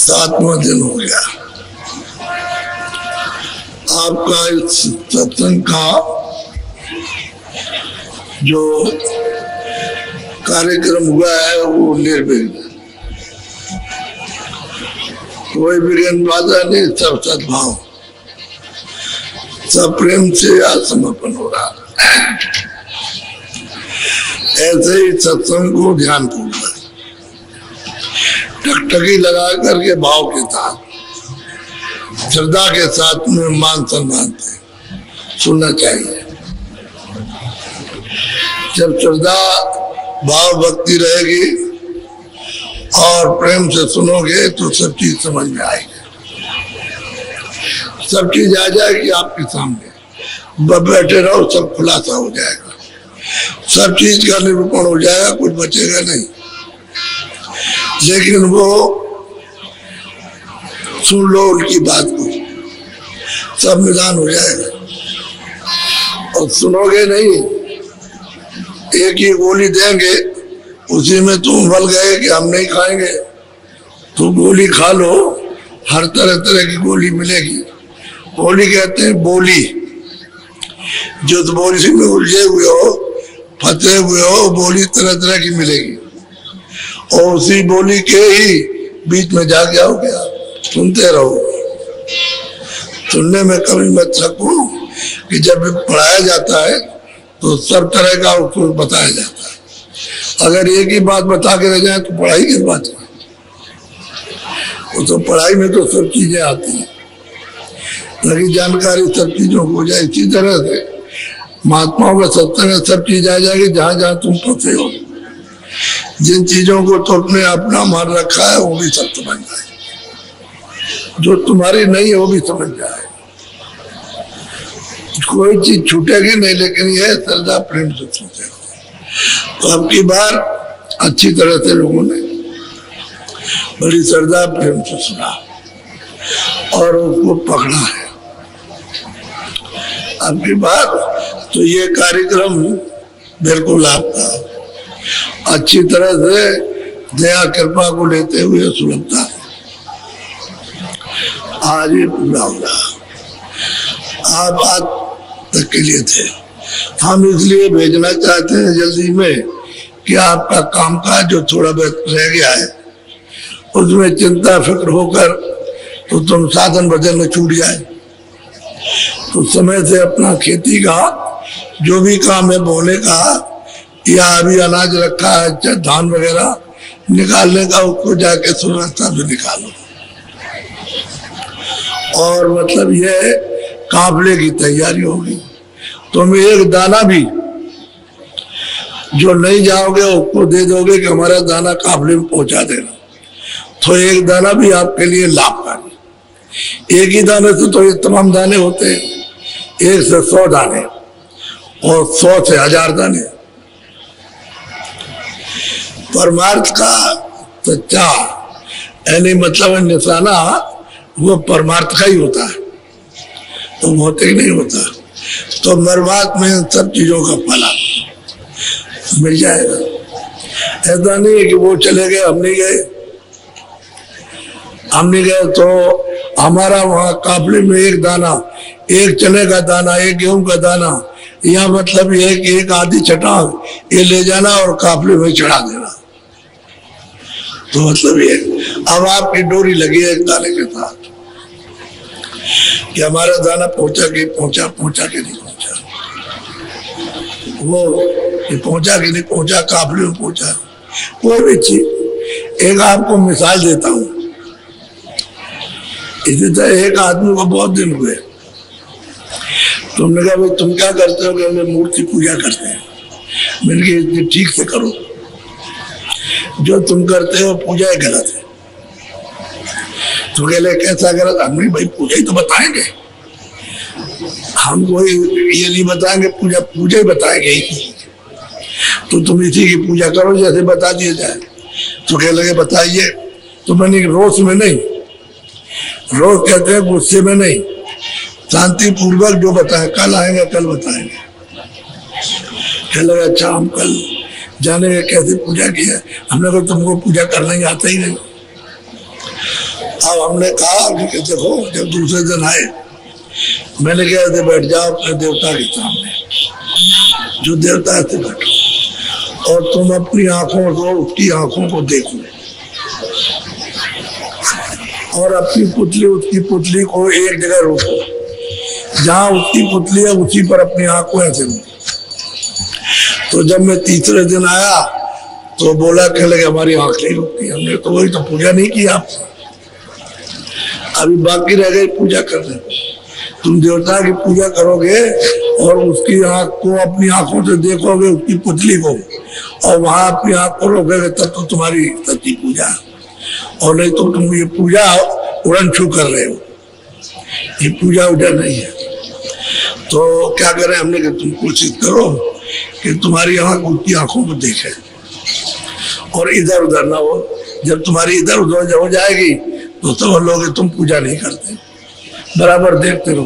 7वां दिन हो गया आपका इस सत्संग का जो कार्यक्रम हुआ है वो निर्विघ्न, कोई विघ्न बाधा नहीं, सब सद्भाव, सब प्रेम से आत्मसमर्पण हो रहा है। ऐसे ही सत्संग को ध्यान पूर्वक टकटकी लगा करके भाव के साथ श्रद्धा के साथ में मान सम्मान से सुनना चाहिए। जब श्रद्धा भाव भक्ति रहेगी और प्रेम से सुनोगे तो सब चीज समझ में आएगी, सब चीज आ जाएगी आपके सामने। बैठे रहो, सब खुलासा हो जाएगा, सब चीज का निरूपण हो जाएगा, कुछ बचेगा नहीं। लेकिन वो सुन लो उनकी बात को, सब निदान हो जाएगा। और सुनोगे नहीं, एक ही गोली देंगे, उसी में तुम भल गए कि हम नहीं खाएंगे, तो गोली खा लो, हर तरह तरह की गोली मिलेगी। गोली कहते हैं बोली, जो तो बोली में उलझे हुए हो, फंसे हुए हो, बोली तरह तरह की मिलेगी। और उसी बोली के ही बीच में जा गया हो गया, सुनते रहो। सुनने में कभी मत थको कि जब पढ़ाया जाता है तो सब तरह का उसको बताया जाता है। अगर एक ही बात बता के रह जाए तो पढ़ाई किस बात है? वो तो पढ़ाई में तो सब चीजें आती हैं, लगी जानकारी सब चीजों को हो जाए। इसी तरह से महात्माओं का सत्संग में सब चीज आ जाएगी। जहां जहां तुम फंसे हो, जिन चीजों को तुमने अपना मान रखा है वो भी सब समझ जाए, जो तुम्हारी नहीं है वो भी समझ जाए। कोई चीज छूटेगी नहीं, लेकिन यह श्रद्धा प्रेम से सुनते हो। तो अब की बार अच्छी तरह से लोगों ने बड़ी श्रद्धा प्रेम से सुना और उसको पकड़ा है। अब की बार तो ये कार्यक्रम बिल्कुल आपका अच्छी तरह से दया कृपा को लेते हुए सुलभता है। आज ये पूरा हो रहा, आप आज तक के लिए थे। हम इसलिए भेजना चाहते हैं जल्दी में कि आपका कामकाज जो थोड़ा बहुत रह गया है उसमें चिंता फिक्र होकर तो तुम साधन भजन में छूट जाए, तो समय से अपना खेती का जो भी काम है बोने का या अभी अनाज रखा है धान वगैरह निकालने का, उसको जाके सुरक्षा से निकालो। और मतलब यह काफले की तैयारी होगी। तुम एक दाना भी जो नहीं जाओगे उसको दे दोगे कि हमारा दाना काफले में पहुंचा देना, तो एक दाना भी आपके लिए लाभकारी। एक ही दाने से तो ये तमाम दाने होते हैं, 1 से 100 दाने और 100 से 1000 दाने। परमार्थ का सच्चा यानी मतलब निशाना वो परमार्थ का ही होता है, तो भौतिक नहीं होता। तो मरवात में सब चीजों का फल मिल जाएगा। ऐसा नहीं है कि वो चले गए हम नहीं गए, हम नहीं गए तो हमारा वहां काफले में एक दाना, एक चने का दाना, एक गेहूं का दाना, या मतलब ये कि एक आधी चटाक ये ले जाना और काफले में चढ़ा देना। तो मतलब ये अब आपकी डोरी लगी है एक दाने के साथ कि हमारा दाना पहुंचा के नहीं पहुंचा, वो पहुंचा के नहीं पहुंचा, काफले में पहुंचा। कोई भी चीज, एक आपको मिसाल देता हूं। इसी तरह एक आदमी को बहुत दिन हुए, तुमने कहा भाई तुम क्या करते हो? कि मूर्ति पूजा करते हैं। मैंने कहा ठीक से करो, जो तुम करते हो पूजा है गलत है। तो कह ले कैसा गलत? हमने भाई पूजा ही तो बताएंगे, हम कोई ये नहीं बताएंगे, पूजा ही बताएंगे। तो तुम इसी की पूजा करो जैसे बता दिया जाए। तो कह लगे बताइए। तो मैंने रोष में नहीं, रोज कहते हैं गुस्से में नहीं, शांति पूर्वक जो बताए, कल आएंगे कल बताएंगे। कह लगा अच्छा हम कल जानेंगे कैसे पूजा किया। हमने कहा तुमको पूजा करना ही आता ही नहीं। अब हमने कहा कि देखो, जब दूसरे दिन आए, मैंने कहा थे बैठ जाओ अपने देवता के सामने, जो देवता है बैठो, और तुम अपनी आंखों को, उसकी आंखों को देखो, और अपनी पुतली, उसकी पुतली को एक जगह रोको, जहां उसकी पुतली है उसी पर अपनी आंखों ऐसे। तो जब मैं तीसरे दिन आया तो बोला, कह लगे हमारी आंख नहीं रुकती। हमने तो वही तो पूजा नहीं की आपने, अभी बाकी रह गई पूजा करने। तुम देवता की पूजा करोगे और उसकी आंख को अपनी आंखों से देखोगे, उसकी पुतली को, और वहां अपनी आंख को रोकोगे, तब तो तुम्हारी सच्ची पूजा। और नहीं तो तुम ये पूजा उड़न छू कर रहे हो, ये पूजा उजा नहीं है। तो क्या करें, हमने कहा तुम कोशिश करो कि तुम्हारी आंख उसकी आंखों को देखे और इधर उधर ना हो। जब तुम्हारी इधर उधर हो जाएगी तो समझ लोगे तुम पूजा नहीं करते, बराबर देखते रहो।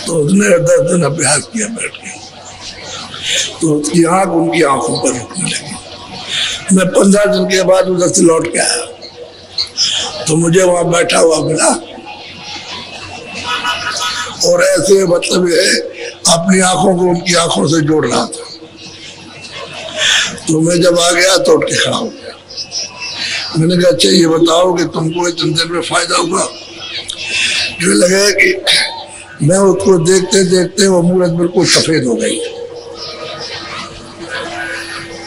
तो उसने 10 दिन अभ्यास किया बैठ के, तो उसकी आंख उनकी आंखों पर रुकने लगी। मैं 15 दिन के बाद उधर से लौट के आया तो मुझे वहां बैठा हुआ मिला, और ऐसे मतलब ये अपनी आंखों को उनकी आंखों से जोड़ रहा था। तो मैं जब आ गया तो उठ के खड़ा हो गया। मैंने कहा अच्छा ये बताओ कि तुमको इतने दिन में फायदा हुआ? जो लगे कि मैं उसको देखते देखते वो मूरत बिल्कुल सफेद हो गई।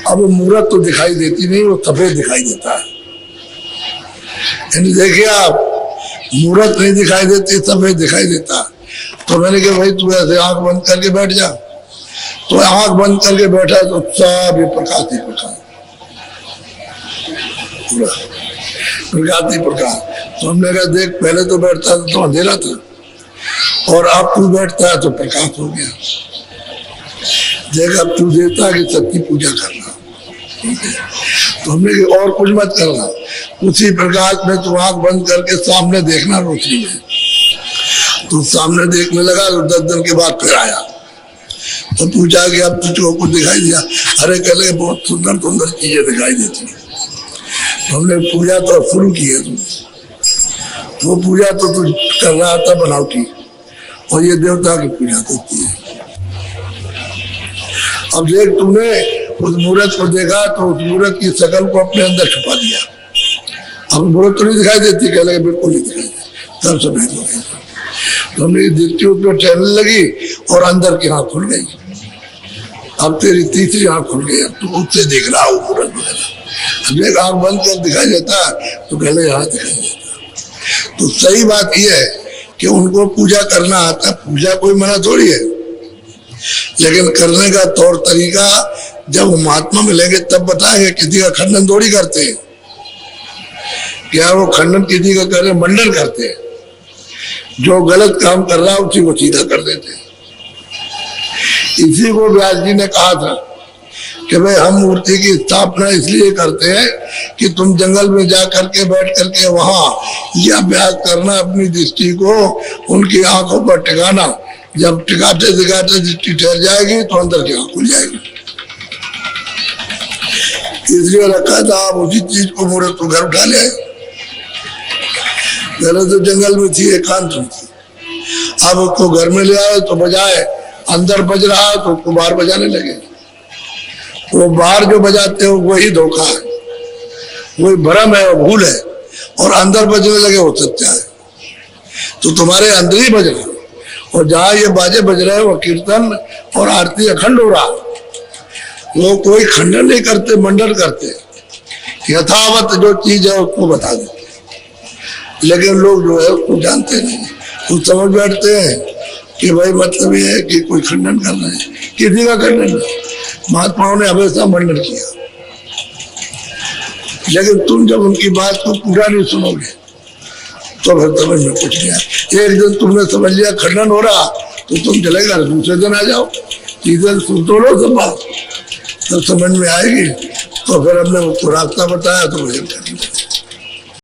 अब मूरत तो दिखाई देती नहीं, वो सफेद दिखाई देता है। यानी देखिए आप, मूरत नहीं दिखाई देती, सफेद दिखाई देता। तो मैंने कहा भाई तू ऐसे आंख बंद करके बैठ जा। तो आंख बंद करके बैठा तो सब ये प्रकाश ही प्रकाश, पूरा प्रकाश ही प्रकाश। तो हमने कहा देख, पहले तो बैठता था तो अंधेरा था, और अब तू बैठता है तो प्रकाश हो गया। देख अब तू देवता की सच्ची पूजा करना। तो हमने कहा और कुछ मत करना, उसी प्रकाश में तू आंख बंद करके सामने देखना रोशनी में। तो सामने देखने लगा तो 10 दिन के बाद फिर आया तो पूछा कि अब तुझको कुछ दिखाई दिया? अरे कह लगे बहुत सुंदर सुंदर चीजें दिखाई देती। तो हमने पूजा तो शुरू की है, तुम वो पूजा तो तू कर रहा था बनावटी, और ये देवता की पूजा करती है। अब देख, तूने उस मूर्त को देखा तो उस मूर्त की शकल को अपने अंदर छुपा दिया। अब मूर्त तो नहीं दिखाई देती, कह लगे बिल्कुल नहीं दिखाई देती, तब सफेद हो गई। तो हमने दृष्टि उसमें ठहरने लगी और अंदर की आंख खुल गई। अब तेरी तीसरी आंख खुल गई, अब तू उससे देख रहा हो मूर्त वगैरह। एक आंख बंद कर दिखाई देता तो कह लगे यहाँ दिखाई देता। तो सही बात यह है कि उनको पूजा करना आता, पूजा कोई मना थोड़ी है, लेकिन करने का तौर तरीका जब वो महात्मा मिलेंगे तब बताएंगे। किसी का खंडन थोड़ी करते हैं, क्या वो खंडन किसी का करे, मंडन करते हैं। जो गलत काम कर रहा है उसी को सीधा कर देते हैं। इसी को व्यास जी ने कहा था कि भाई हम मूर्ति की स्थापना इसलिए करते हैं कि तुम जंगल में जा करके बैठ करके वहां यह अभ्यास करना, अपनी दृष्टि को उनकी आंखों पर टिकाना। जब टिकाते टिकाते दृष्टि ठहर जाएगी तो अंदर की आंख खुल जाएगी। इसलिए रखा था आप उसी चीज को मूर्त को घर उठा ले। पहले तो जंगल में थी, एकांत में थी, अब उसको घर में ले आए तो बजाए, अंदर बज रहा है तो उसको बाहर बजाने लगे। वो बाहर जो बजाते हो वही धोखा है, वही भ्रम है, वो भूल है, और अंदर बजने लगे वो सत्य है। तो तुम्हारे अंदर ही बज रहा, और जहां ये बाजे बज रहे हैं वो कीर्तन और आरती अखंड हो रहा। वो कोई खंडन नहीं करते, मंडन करते, यथावत जो चीज है उसको बता देते। लेकिन लोग जो है उसको जानते नहीं, वो समझ बैठते हैं कि भाई मतलब ये है कि कोई खंडन कर रहे हैं। किसी का खंडन नहीं, महात्माओं ने हमेशा मंडन किया। लेकिन तुम जब उनकी बात को पूरा नहीं सुनोगे तो फिर समझ में कुछ नहीं आया। एक दिन तुमने समझ लिया खंडन हो रहा तो तुम चलेगा, दूसरे दिन आ जाओ, तीसरे सुन तो लो सब बात, तब समझ में आएगी। तो फिर हमने उसको रास्ता बताया तो वही